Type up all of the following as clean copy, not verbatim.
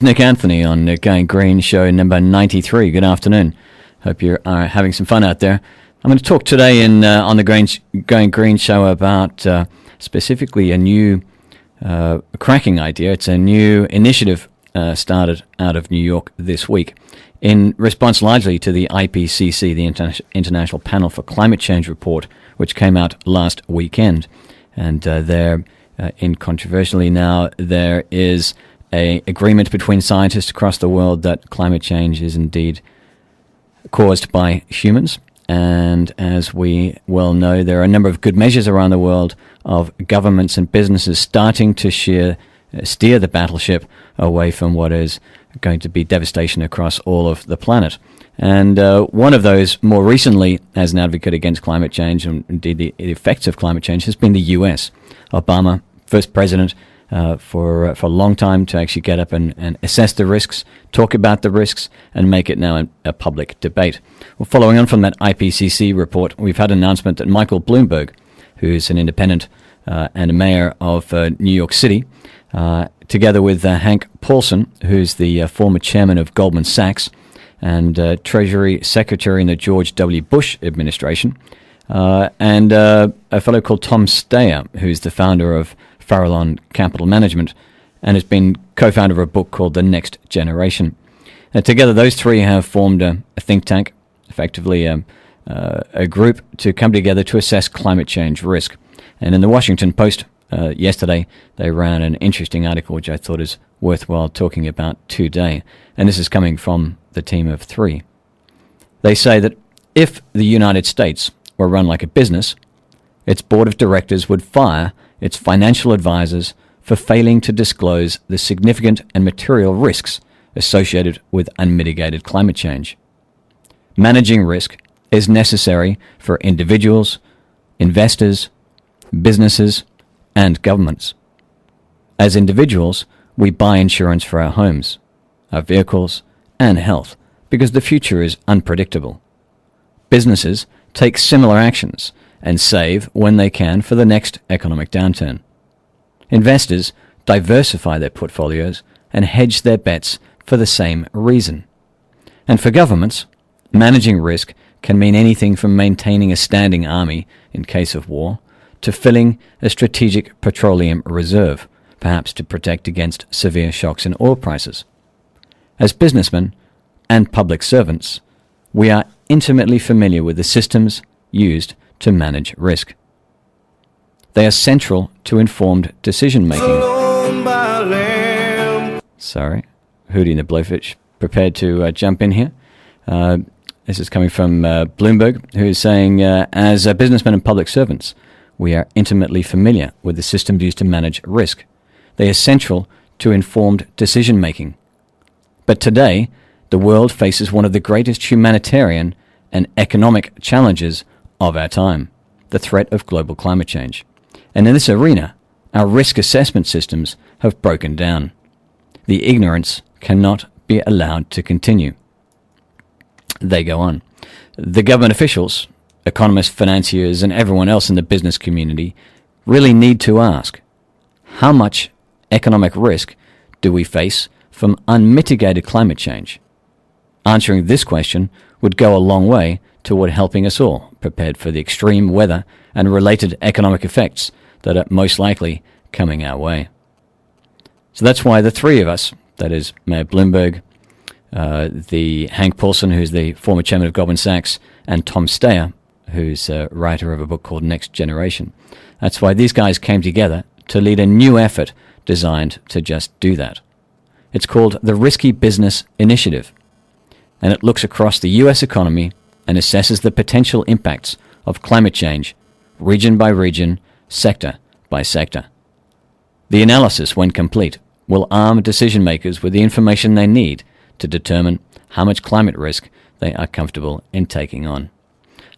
Nick Anthony on Going Green show number 93. Good afternoon. Hope you are having some fun out there. I'm going to talk today on the Going Green show about specifically a new cracking idea. It's a new initiative started out of New York this week in response largely to the IPCC, the International Panel for Climate Change report, which came out last weekend. And controversially now, there is an agreement between scientists across the world that climate change is indeed caused by humans. And as we well know, there are a number of good measures around the world of governments and businesses starting to steer the battleship away from what is going to be devastation across all of the planet. And one of those, more recently, as an advocate against climate change and indeed the effects of climate change, has been the U.S. Obama, first president for a long time to actually get up and assess the risks, talk about the risks, and make it now a public debate. Well, following on from that IPCC report, we've had an announcement that Michael Bloomberg, who's an independent and a mayor of New York City, together with Hank Paulson, who's the former chairman of Goldman Sachs and Treasury Secretary in the George W. Bush administration, and a fellow called Tom Steyer, who's the founder of Farallon Capital Management, and has been co-founder of a book called The Next Generation. Together, those three have formed a think tank, effectively a group to come together to assess climate change risk. And in the Washington Post yesterday, they ran an interesting article which I thought is worthwhile talking about today. And this is coming from the team of three. They say that if the United States were run like a business, its board of directors would fire its financial advisors for failing to disclose the significant and material risks associated with unmitigated climate change. Managing risk is necessary for individuals, investors, businesses, and governments. As individuals, we buy insurance for our homes, our vehicles, and health because the future is unpredictable. Businesses take similar actions and save when they can for the next economic downturn. Investors diversify their portfolios and hedge their bets for the same reason. And for governments, managing risk can mean anything from maintaining a standing army in case of war to filling a strategic petroleum reserve, perhaps to protect against severe shocks in oil prices. As businessmen and public servants, we are intimately familiar with the systems used to manage risk. They are central to informed decision-making. Sorry, Hootie and the Blowfish prepared to jump in here. This is coming from Bloomberg, who is saying, as businessmen and public servants, we are intimately familiar with the systems used to manage risk. They are central to informed decision-making. But today, the world faces one of the greatest humanitarian and economic challenges of our time, the threat of global climate change. And in this arena, our risk assessment systems have broken down. The ignorance cannot be allowed to continue. They go on. The government officials, economists, financiers, and everyone else in the business community really need to ask, how much economic risk do we face from unmitigated climate change? Answering this question would go a long way toward helping us all prepared for the extreme weather and related economic effects that are most likely coming our way. So that's why the three of us, that is Mayor Bloomberg, the Hank Paulson, who's the former chairman of Goldman Sachs, and Tom Steyer, who's a writer of a book called Next Generation. That's why these guys came together to lead a new effort designed to just do that. It's called the Risky Business Initiative, and it looks across the U.S. economy and assesses the potential impacts of climate change, region by region, sector by sector. The analysis, when complete, will arm decision makers with the information they need to determine how much climate risk they are comfortable in taking on.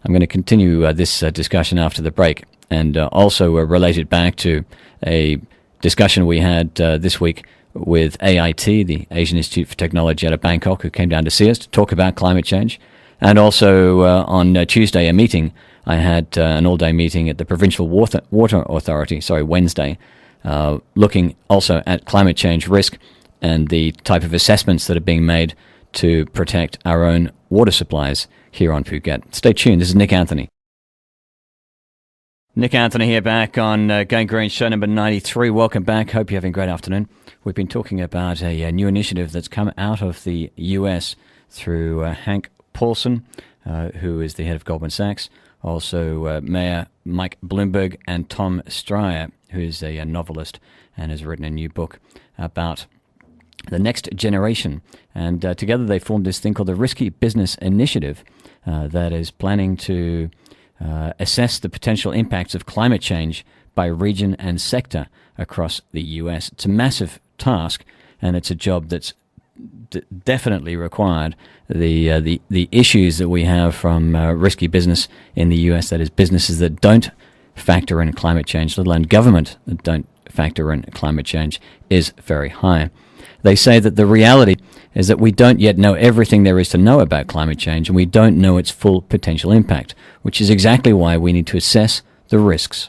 I'm going to continue this discussion after the break, and also related back to a discussion we had this week with AIT, the Asian Institute for Technology out of Bangkok, who came down to see us to talk about climate change. And also on Tuesday, a meeting. I had an all-day meeting at the Provincial Water Authority, Wednesday, looking also at climate change risk and the type of assessments that are being made to protect our own water supplies here on Phuket. Stay tuned. This is Nick Anthony. Nick Anthony here, back on Going Green show number 93. Welcome back. Hope you're having a great afternoon. We've been talking about a new initiative that's come out of the US through Hank Paulson, who is the head of Goldman Sachs, also Mayor Mike Bloomberg, and Tom Steyer, who is a novelist and has written a new book about the next generation. And together they formed this thing called the Risky Business Initiative that is planning to assess the potential impacts of climate change by region and sector across the US. It's a massive task, and it's a job that's definitely required. The issues that we have from risky business in the US, that is businesses that don't factor in climate change, let alone government that don't factor in climate change, is very high. They say that the reality is that we don't yet know everything there is to know about climate change, and we don't know its full potential impact, which is exactly why we need to assess the risks.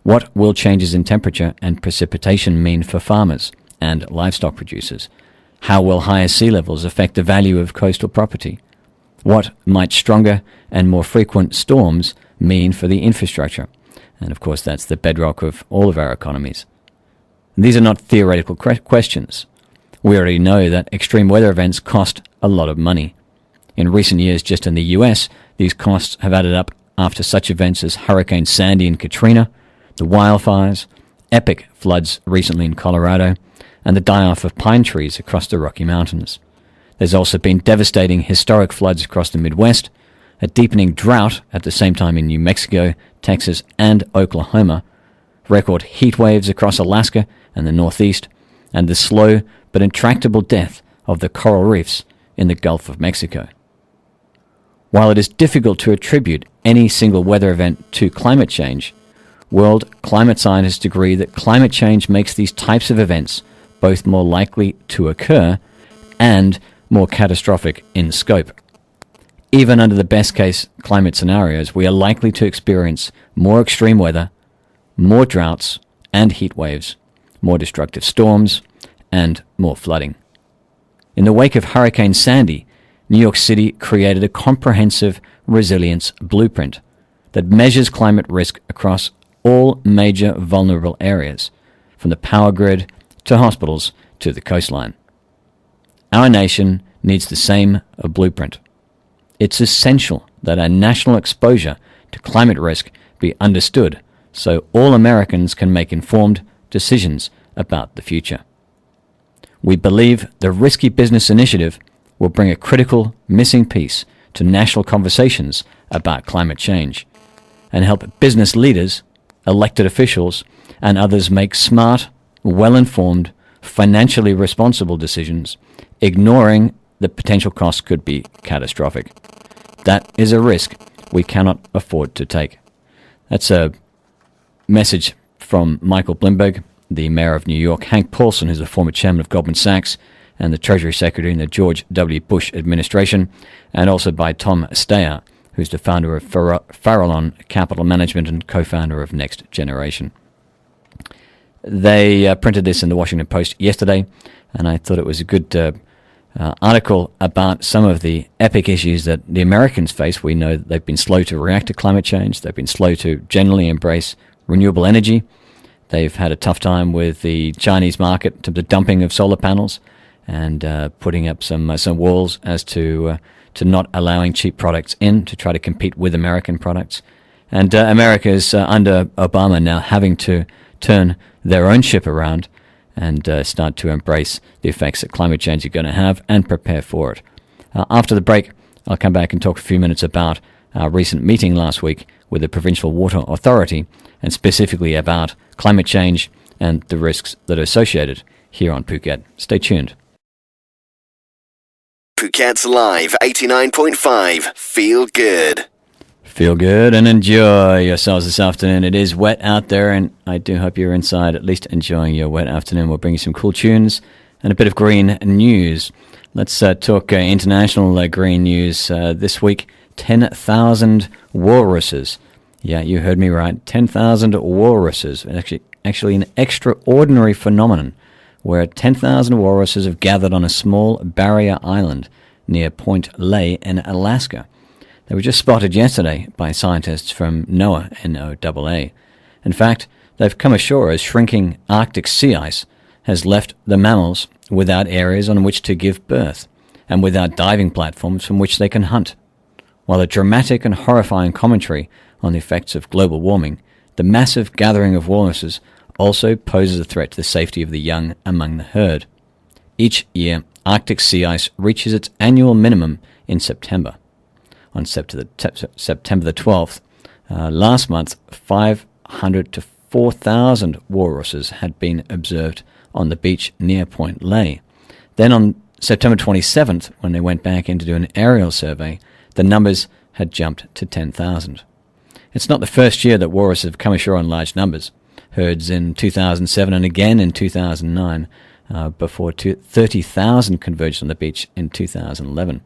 What will changes in temperature and precipitation mean for farmers and livestock producers? How will higher sea levels affect the value of coastal property? What might stronger and more frequent storms mean for the infrastructure? And of course, that's the bedrock of all of our economies. These are not theoretical questions. We already know that extreme weather events cost a lot of money. In recent years, just in the US, these costs have added up after such events as Hurricane Sandy and Katrina, the wildfires, epic floods recently in Colorado, and the die-off of pine trees across the Rocky Mountains. There's also been devastating historic floods across the Midwest, a deepening drought at the same time in New Mexico, Texas, and Oklahoma, record heat waves across Alaska and the Northeast, and the slow but intractable death of the coral reefs in the Gulf of Mexico. While it is difficult to attribute any single weather event to climate change, world climate scientists agree that climate change makes these types of events both more likely to occur and more catastrophic in scope. Even under the best-case climate scenarios, we are likely to experience more extreme weather, more droughts and heat waves, more destructive storms, and more flooding. In the wake of Hurricane Sandy, New York City created a comprehensive resilience blueprint that measures climate risk across all major vulnerable areas, from the power grid to hospitals to the coastline. Our nation needs the same blueprint. It's essential that our national exposure to climate risk be understood so all Americans can make informed decisions about the future. We believe the Risky Business Initiative will bring a critical missing piece to national conversations about climate change and help business leaders, elected officials, and others make smart, well-informed, financially responsible decisions, ignoring the potential costs could be catastrophic. That is a risk we cannot afford to take. That's a message from Michael Bloomberg, the mayor of New York, Hank Paulson, who's a former chairman of Goldman Sachs and the Treasury Secretary in the George W. Bush administration, and also by Tom Steyer, who's the founder of Farallon Capital Management and co-founder of Next Generation. They printed this in the Washington Post yesterday, and I thought it was a good article about some of the epic issues that the Americans face. We know that they've been slow to react to climate change. They've been slow to generally embrace renewable energy. They've had a tough time with the Chinese market in terms of dumping of solar panels and putting up some walls as to not allowing cheap products in to try to compete with American products. And America is, under Obama, now having to turn their own ship around and start to embrace the effects that climate change is going to have and prepare for it. After the break, I'll come back and talk a few minutes about our recent meeting last week with the Provincial Water Authority, and specifically about climate change and the risks that are associated here on Phuket. Stay tuned. Phuket's Live 89.5. Feel good. Feel good and enjoy yourselves this afternoon. It is wet out there, and I do hope you're inside at least enjoying your wet afternoon. We'll bring you some cool tunes and a bit of green news. Let's talk international green news. This week, 10,000 walruses. Yeah, you heard me right. 10,000 walruses. Actually an extraordinary phenomenon where 10,000 walruses have gathered on a small barrier island near Point Ley in Alaska. They were just spotted yesterday by scientists from NOAA, N-O-A-A. In fact, they've come ashore as shrinking Arctic sea ice has left the mammals without areas on which to give birth, and without diving platforms from which they can hunt. While a dramatic and horrifying commentary on the effects of global warming, the massive gathering of walruses also poses a threat to the safety of the young among the herd. Each year, Arctic sea ice reaches its annual minimum in September. On September the 12th, last month, 500 to 4,000 walruses had been observed on the beach near Point Ley. Then on September 27th, when they went back in to do an aerial survey, the numbers had jumped to 10,000. It's not the first year that walruses have come ashore in large numbers. Herds in 2007 and again in 2009, before 30,000 converged on the beach in 2011.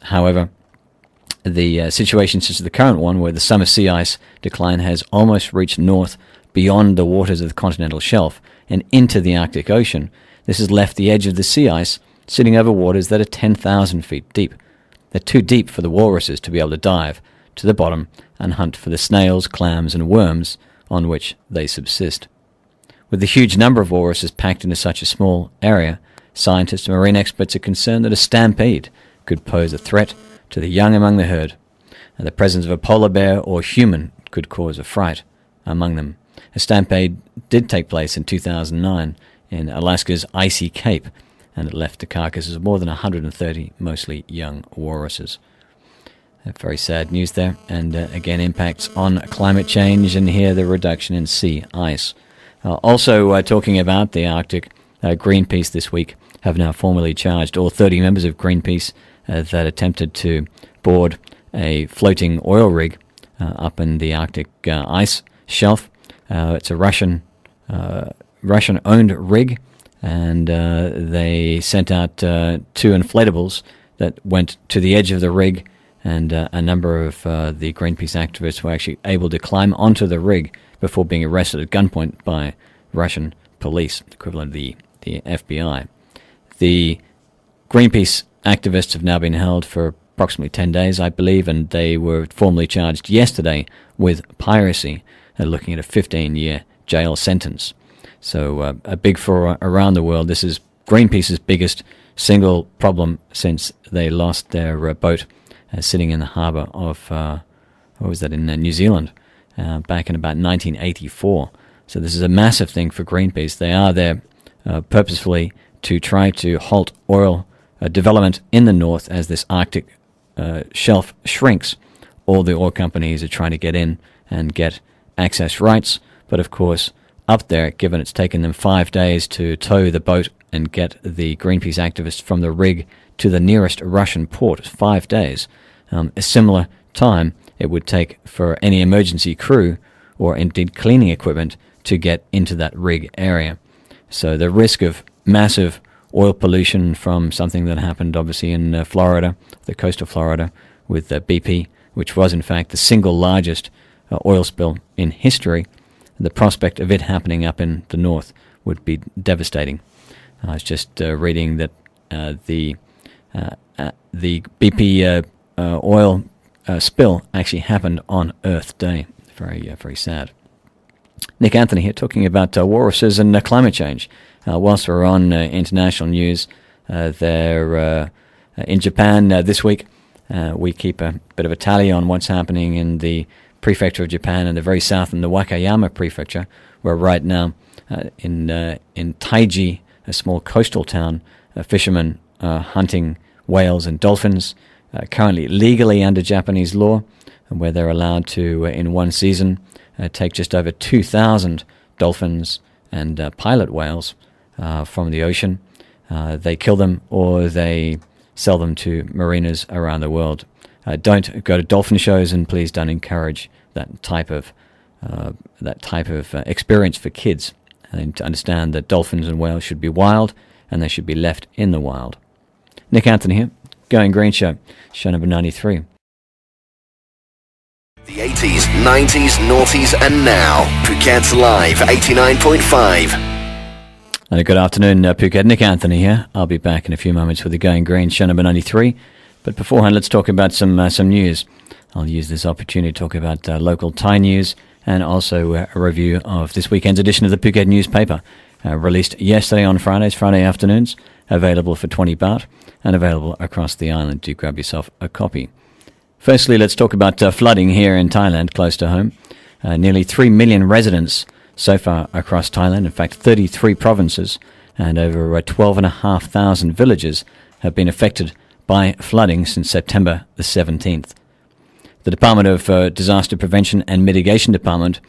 However, the situation such as the current one, where the summer sea ice decline has almost reached north beyond the waters of the continental shelf and into the Arctic Ocean, this has left the edge of the sea ice sitting over waters that are 10,000 feet deep. They're too deep for the walruses to be able to dive to the bottom and hunt for the snails, clams, and worms on which they subsist. With the huge number of walruses packed into such a small area, scientists and marine experts are concerned that a stampede could pose a threat to the young among the herd, and the presence of a polar bear or human could cause a fright among them. A stampede did take place in 2009 in Alaska's icy Cape, and it left the carcasses of more than 130 mostly young walruses. Very sad news there, and again impacts on climate change, and here the reduction in sea ice. Also talking about the Arctic, Greenpeace this week have now formally charged all 30 members of Greenpeace that attempted to board a floating oil rig up in the Arctic ice shelf. It's a Russian-owned rig, and they sent out 2 inflatables that went to the edge of the rig, and a number of the Greenpeace activists were actually able to climb onto the rig before being arrested at gunpoint by Russian police, equivalent of the FBI. The Greenpeace activists have now been held for approximately 10 days, I believe, and they were formally charged yesterday with piracy, looking at a 15-year jail sentence. So a big for around the world. This is Greenpeace's biggest single problem since they lost their boat sitting in the harbour of, in New Zealand, back in about 1984. So this is a massive thing for Greenpeace. They are there purposefully to try to halt oil development in the north as this Arctic shelf shrinks. All the oil companies are trying to get in and get access rights, but of course up there, given it's taken them 5 days to tow the boat and get the Greenpeace activists from the rig to the nearest Russian port, 5 days. A similar time it would take for any emergency crew or indeed cleaning equipment to get into that rig area. So the risk of massive oil pollution from something that happened obviously in Florida, the coast of Florida, with BP, which was in fact the single largest oil spill in history, the prospect of it happening up in the north would be devastating. I was just reading that the BP oil spill actually happened on Earth Day. Very sad. Nick Anthony here talking about walruses and climate change. Whilst we're on international news, they're in Japan this week. We keep a bit of a tally on what's happening in the prefecture of Japan and the very south in the Wakayama prefecture, where right now in Taiji, a small coastal town, fishermen are hunting whales and dolphins, currently legally under Japanese law, and where they're allowed to, in one season, take just over 2,000 dolphins and pilot whales from the ocean. They kill them or they sell them to marinas around the world. Don't go to dolphin shows, and please don't encourage that type of experience for kids. And to understand that dolphins and whales should be wild, and they should be left in the wild. Nick Anthony here, Going Green Show, show number 93. The 80s, 90s, noughties, and now. Phuket's Live 89.5. And good afternoon, Phuket. Nick Anthony here. I'll be back in a few moments with the Going Green show number 93. But beforehand, let's talk about some news. I'll use this opportunity to talk about local Thai news and also a review of this weekend's edition of the Phuket newspaper, released yesterday on Friday afternoons, available for 20 baht and available across the island. Do grab yourself a copy. Firstly, let's talk about flooding here in Thailand, close to home. Nearly 3 million residents so far across Thailand, in fact 33 provinces, and over 12,500 villages have been affected by flooding since September the 17th. The Department of Disaster Prevention and Mitigation Department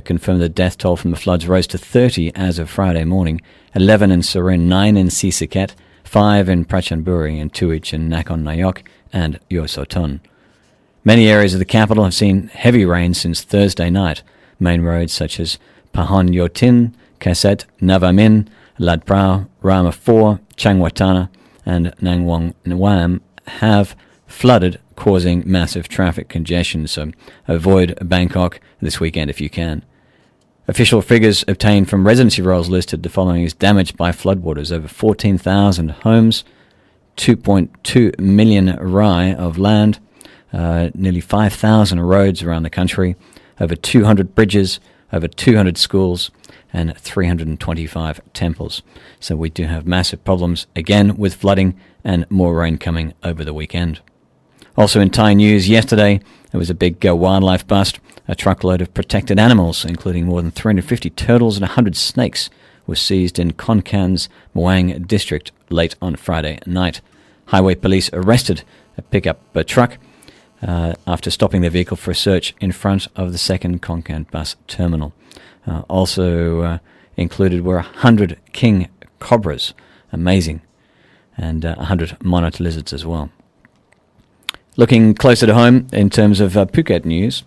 confirmed the death toll from the floods rose to 30 as of Friday morning, 11 in Surin, 9 in Sisaket, 5 in Prachanburi, and 2 each in Nakhon Nayok and Yosoton. Many areas of the capital have seen heavy rain since Thursday night. Main roads such as Pahon Yotin, Kaset, Navamin, Lad Prao, Rama 4, Changwatana, and Nangwong Nwam have flooded, causing massive traffic congestion, so avoid Bangkok this weekend if you can. Official figures obtained from residency rolls listed the following as damaged by floodwaters: over 14,000 homes, 2.2 million rai of land, nearly 5,000 roads around the country, over 200 bridges, over 200 schools, and 325 temples. So we do have massive problems again with flooding and more rain coming over the weekend. Also in Thai news, yesterday there was a big wildlife bust. A truckload of protected animals, including more than 350 turtles and 100 snakes, was seized in Khon Kan's Muang district late on Friday night. Highway police arrested a pickup truck after stopping their vehicle for a search in front of the second Khon Kan bus terminal. Also included were 100 king cobras, amazing, and 100 monarch lizards as well. Looking closer to home in terms of Phuket news,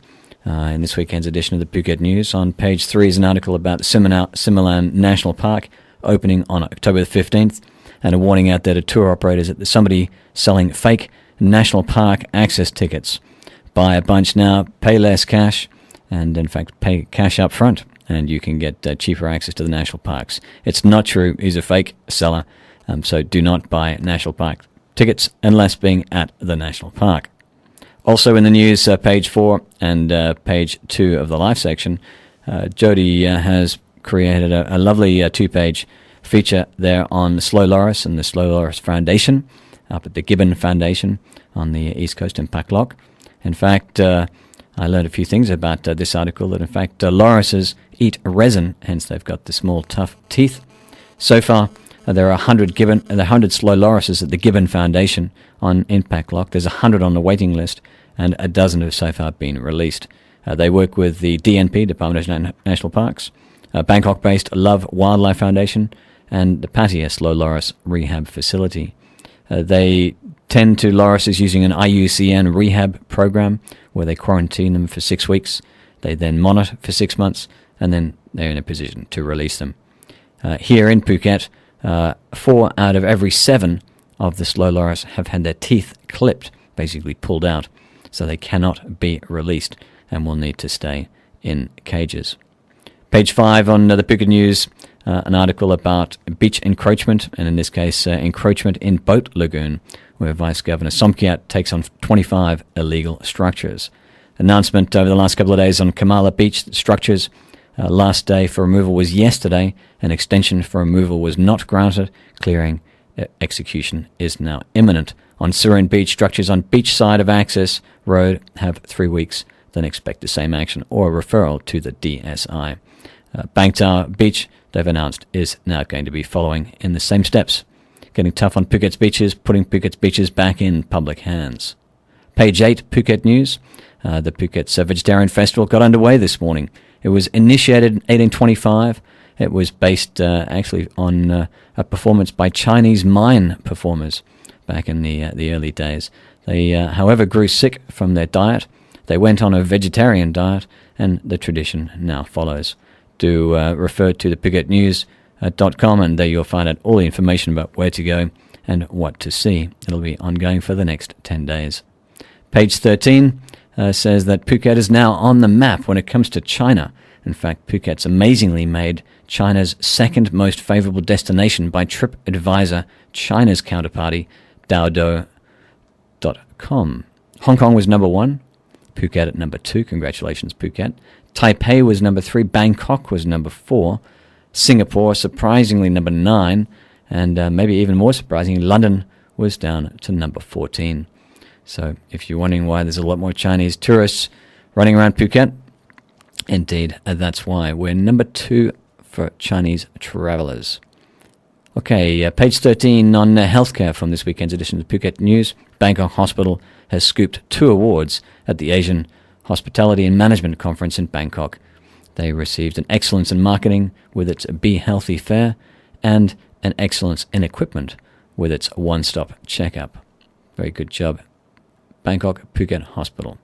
in this weekend's edition of the Phuket News, on page 3 is an article about Similan National Park opening on October the 15th, and a warning out there to tour operators that there's somebody selling fake National Park access tickets. Buy a bunch now, pay less cash, and in fact pay cash up front, and you can get cheaper access to the national parks. It's not true. He's a fake seller, so do not buy national park tickets unless being at the national park. Also in the news, page 4 and page 2 of the live section, Jody has created a lovely 2-page feature there on Slow Loris and the Slow Loris Foundation, up at the Gibbon Foundation on the East Coast in Pak Lok. In fact, I learned a few things about this article, that in fact lorises eat resin, hence they've got the small tough teeth. So far, there are 100 slow lorises at the Gibbon Foundation in Pak Lok. There's 100 on the waiting list, and a dozen have so far been released. They work with the DNP, Department of National Parks, Bangkok-based Love Wildlife Foundation, and the Pattaya Slow Loris Rehab Facility. They tend to lorises using an IUCN rehab program where they quarantine them for 6 weeks. They then monitor for 6 months, and then they're in a position to release them. Here in Phuket, 4 out of every 7 of the slow loris have had their teeth clipped, basically pulled out, so they cannot be released and will need to stay in cages. Page 5 on the Phuket News, an article about beach encroachment, and in this case encroachment in Boat Lagoon, where Vice Governor Somkiat takes on 25 illegal structures. Announcement over the last couple of days on Kamala Beach structures. Last day for removal was yesterday. An extension for removal was not granted. Clearing execution is now imminent. On Surin Beach, structures on beach side of access road have 3 weeks, then expect the same action or a referral to the DSI. Bangtao Beach, they've announced, is now going to be following in the same steps. Getting tough on Phuket's beaches, putting Phuket's beaches back in public hands. Page 8, Phuket News. The Phuket's Vegetarian Festival got underway this morning. It was initiated in 1825. It was based actually on a performance by Chinese mine performers back in the early days. They, however, grew sick from their diet. They went on a vegetarian diet, and the tradition now follows. Do refer to the PhuketNews.com, and there you'll find out all the information about where to go and what to see. It'll be ongoing for the next 10 days. Page 13 says that Phuket is now on the map when it comes to China. In fact, Phuket's amazingly made China's second most favorable destination by TripAdvisor, China's counterparty, Daodo.com. Hong Kong was number 1, Phuket at number 2. Congratulations, Phuket. Taipei was number 3, Bangkok was number 4, Singapore surprisingly number 9, and maybe even more surprisingly, London was down to number 14. So if you're wondering why there's a lot more Chinese tourists running around Phuket, indeed, that's why. We're number 2 for Chinese travellers. Okay, page 13 on healthcare from this weekend's edition of Phuket News. Bangkok Hospital has scooped 2 awards at the Asian Hospitality and Management Conference in Bangkok. They received an Excellence in Marketing with its Be Healthy Fair and an Excellence in Equipment with its One-Stop Checkup. Very good job, Bangkok Phuket Hospital.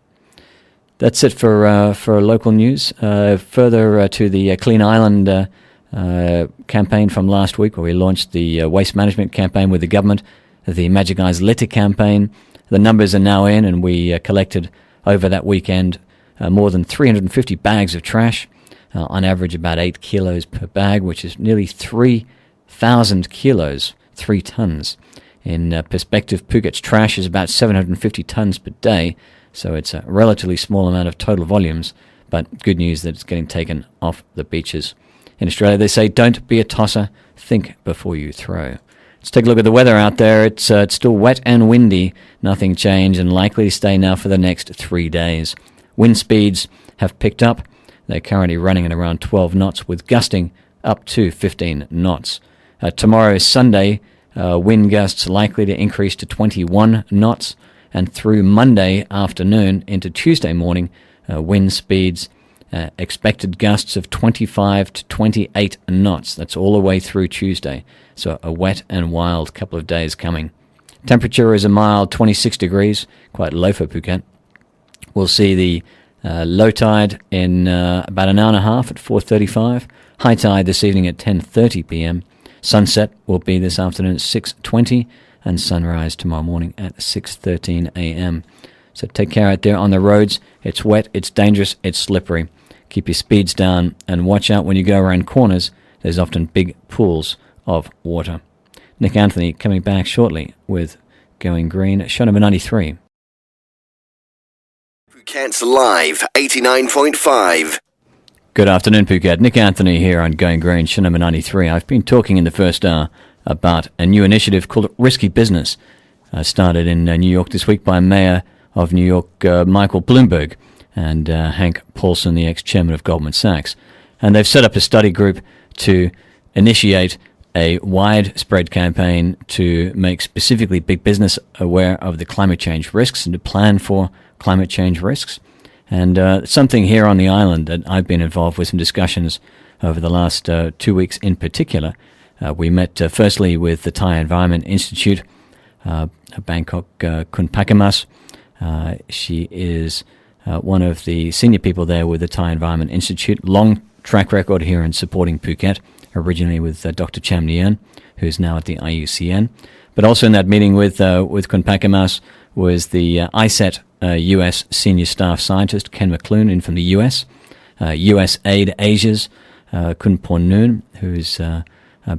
That's it for local news. Further to the Clean Island campaign from last week, where we launched the waste management campaign with the government, the Magic Eyes Litter campaign. The numbers are now in, and we collected over that weekend more than 350 bags of trash, on average about 8 kilos per bag, which is nearly 3,000 kilos, 3 tons. In perspective, Phuket's trash is about 750 tons per day, so it's a relatively small amount of total volumes, but good news that it's getting taken off the beaches. In Australia, they say, don't be a tosser, think before you throw. Let's take a look at the weather out there. It's still wet and windy, nothing changed, and likely to stay now for the next 3 days. Wind speeds have picked up. They're currently running at around 12 knots, with gusting up to 15 knots. Tomorrow is Sunday, wind gusts likely to increase to 21 knots, and through Monday afternoon into Tuesday morning, wind speeds expected gusts of 25 to 28 knots. That's all the way through Tuesday. So a wet and wild couple of days coming. Temperature is a mild 26 degrees, quite low for Phuket. We'll see the low tide in about an hour and a half at 4:35. High tide this evening at 10:30 p.m. Sunset will be this afternoon at 6:20, and sunrise tomorrow morning at 6:13 a.m. So take care out there on the roads. It's wet, it's dangerous, it's slippery. Keep your speeds down and watch out when you go around corners. There's often big pools of water. Nick Anthony coming back shortly with Going Green, show number 93. Phuket's Live 89.5. Good afternoon, Phuket. Nick Anthony here on Going Green, show number 93. I've been talking in the first hour about a new initiative called Risky Business, started in New York this week by Mayor of New York, Michael Bloomberg, and Hank Paulson, the ex-chairman of Goldman Sachs. And they've set up a study group to initiate a widespread campaign to make specifically big business aware of the climate change risks and to plan for climate change risks. And something here on the island that I've been involved with some discussions over the last 2 weeks in particular. We met firstly with the Thai Environment Institute, Bangkok Kunpakamas. She is one of the senior people there with the Thai Environment Institute. Long track record here in supporting Phuket, originally with Dr. Cham Nguyen, who's now at the IUCN. But also in that meeting with Kunpakamas was the ISET U.S. Senior Staff Scientist, Ken McClune, in from the U.S., USAID Asia's Kun Porn Noon, who's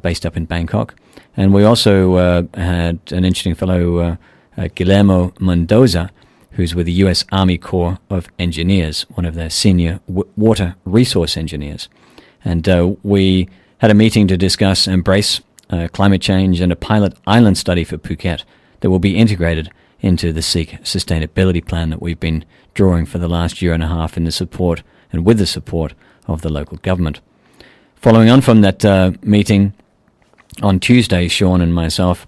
based up in Bangkok. And we also had an interesting fellow, Guillermo Mendoza, who's with the U.S. Army Corps of Engineers, one of their senior water resource engineers. And we had a meeting to discuss embrace climate change and a pilot island study for Phuket that will be integrated into the SEEK sustainability plan that we've been drawing for the last year and a half in the support and with the support of the local government. Following on from that meeting, on Tuesday, Sean and myself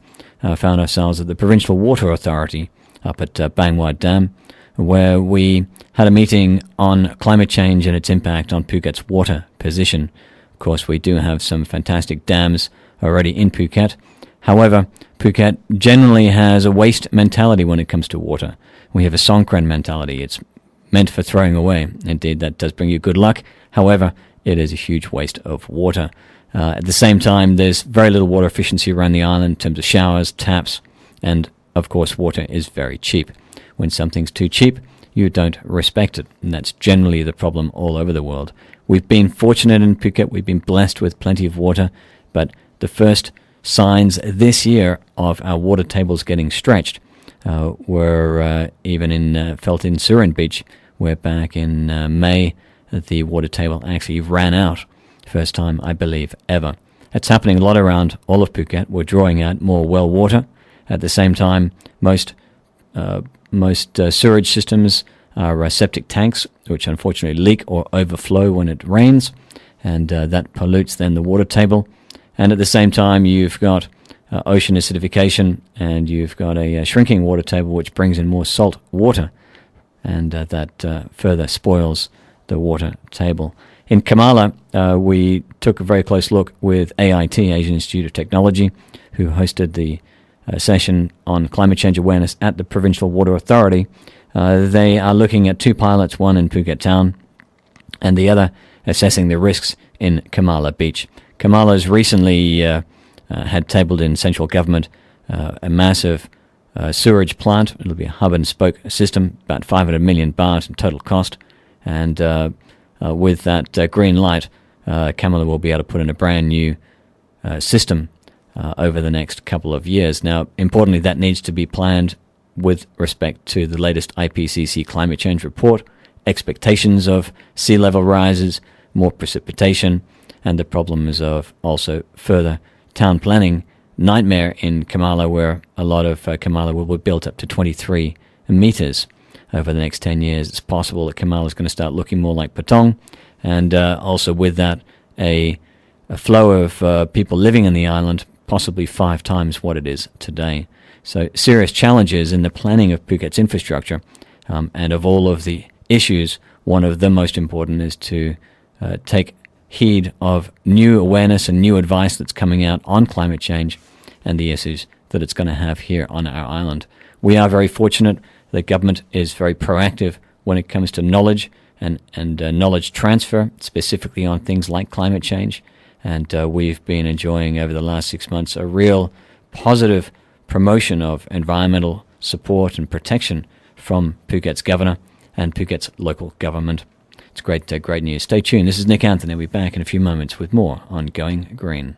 found ourselves at the Provincial Water Authority up at Bang Wat Dam, where we had a meeting on climate change and its impact on Phuket's water position. Of course, we do have some fantastic dams already in Phuket. However, Phuket generally has a waste mentality when it comes to water. We have a Songkran mentality. It's meant for throwing away. Indeed, that does bring you good luck. However, it is a huge waste of water. At the same time, there's very little water efficiency around the island in terms of showers, taps, and of course, water is very cheap. When something's too cheap, you don't respect it. And that's generally the problem all over the world. We've been fortunate in Phuket. We've been blessed with plenty of water. But the first signs this year of our water tables getting stretched were even felt in Surin Beach, where back in May the water table actually ran out. First time, I believe, ever. It's happening a lot around all of Phuket. We're drawing out more well water. At the same time, most sewage systems are septic tanks, which unfortunately leak or overflow when it rains, and that pollutes then the water table. And at the same time, you've got ocean acidification, and you've got a shrinking water table, which brings in more salt water, and that further spoils the water table. In Kamala, we took a very close look with AIT, Asian Institute of Technology, who hosted the session on climate change awareness at the Provincial Water Authority. They are looking at 2 pilots, one in Phuket town and the other assessing the risks in Kamala Beach. Kamala's recently had tabled in central government a massive sewerage plant. It'll be a hub and spoke system, about 500 million baht in total cost. And with that green light, Kamala will be able to put in a brand new system over the next couple of years. Now, importantly, that needs to be planned with respect to the latest IPCC climate change report, expectations of sea level rises, more precipitation, and the problems of also further town planning nightmare in Kamala, where a lot of Kamala will be built up to 23 meters over the next 10 years. It's possible that Kamala is going to start looking more like Patong, and also with that a flow of people living in the island, possibly 5 times what it is today. So serious challenges in the planning of Phuket's infrastructure, and of all of the issues, one of the most important is to take heed of new awareness and new advice that's coming out on climate change and the issues that it's going to have here on our island. We are very fortunate that government is very proactive when it comes to knowledge and knowledge transfer, specifically on things like climate change. And we've been enjoying over the last 6 months a real positive promotion of environmental support and protection from Phuket's governor and Phuket's local government. It's great news. Stay tuned. This is Nick Anthony. We'll be back in a few moments with more on Going Green.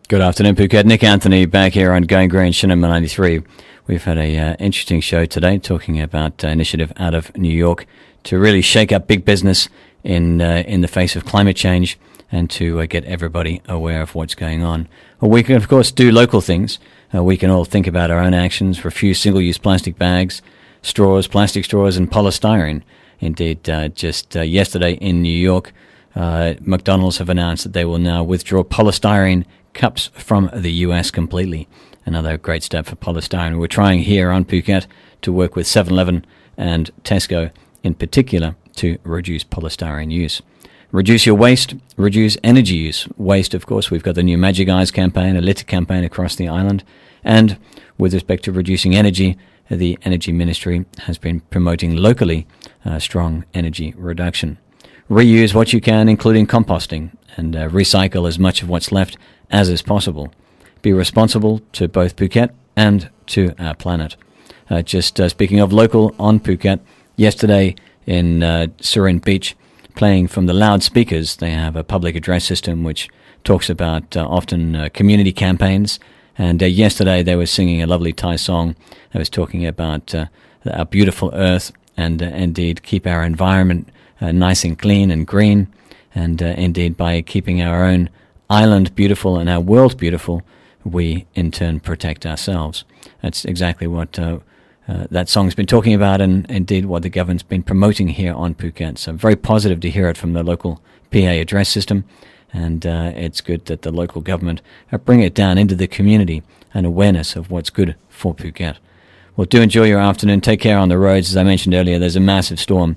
Good afternoon, Phuket. Nick Anthony back here on Going Green, No.93. We've had a interesting show today talking about initiative out of New York to really shake up big business in the face of climate change and to get everybody aware of what's going on. Well, we can, of course, do local things. We can all think about our own actions, refuse single-use plastic bags, straws, plastic straws, and polystyrene. Indeed, just yesterday in New York, McDonald's have announced that they will now withdraw polystyrene cups from the US completely. Another great step for polystyrene. We're trying here on Phuket to work with 7-Eleven and Tesco in particular to reduce polystyrene use. Reduce your waste, reduce energy use. Waste, of course, we've got the new Magic Eyes campaign, a litter campaign across the island. And with respect to reducing energy, the Energy Ministry has been promoting locally strong energy reduction. Reuse what you can, including composting, and recycle as much of what's left as is possible. Be responsible to both Phuket and to our planet. Just speaking of local on Phuket, yesterday in Surin Beach, playing from the loudspeakers, they have a public address system which talks about often community campaigns. And yesterday they were singing a lovely Thai song that was talking about our beautiful earth and indeed keep our environment nice and clean and green. And indeed by keeping our own island beautiful and our world beautiful, we in turn protect ourselves. That's exactly what that song's been talking about, and indeed what the government's been promoting here on Phuket. So very positive to hear it from the local PA address system. And it's good that the local government are bringing it down into the community and awareness of what's good for Phuket. Well, do enjoy your afternoon. Take care on the roads. As I mentioned earlier, there's a massive storm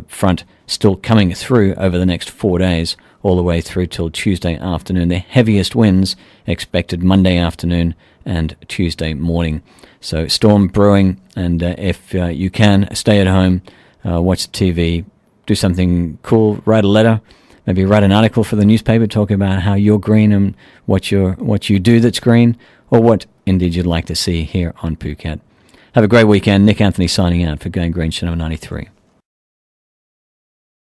front still coming through over the next 4 days, all the way through till Tuesday afternoon. The heaviest winds expected Monday afternoon and Tuesday morning. So storm brewing, and if you can, stay at home, watch the TV, do something cool, write a letter, maybe write an article for the newspaper talking about how you're green and what you do that's green, or what indeed you'd like to see here on Phuket. Have a great weekend. Nick Anthony signing out for Going Green, Channel 93.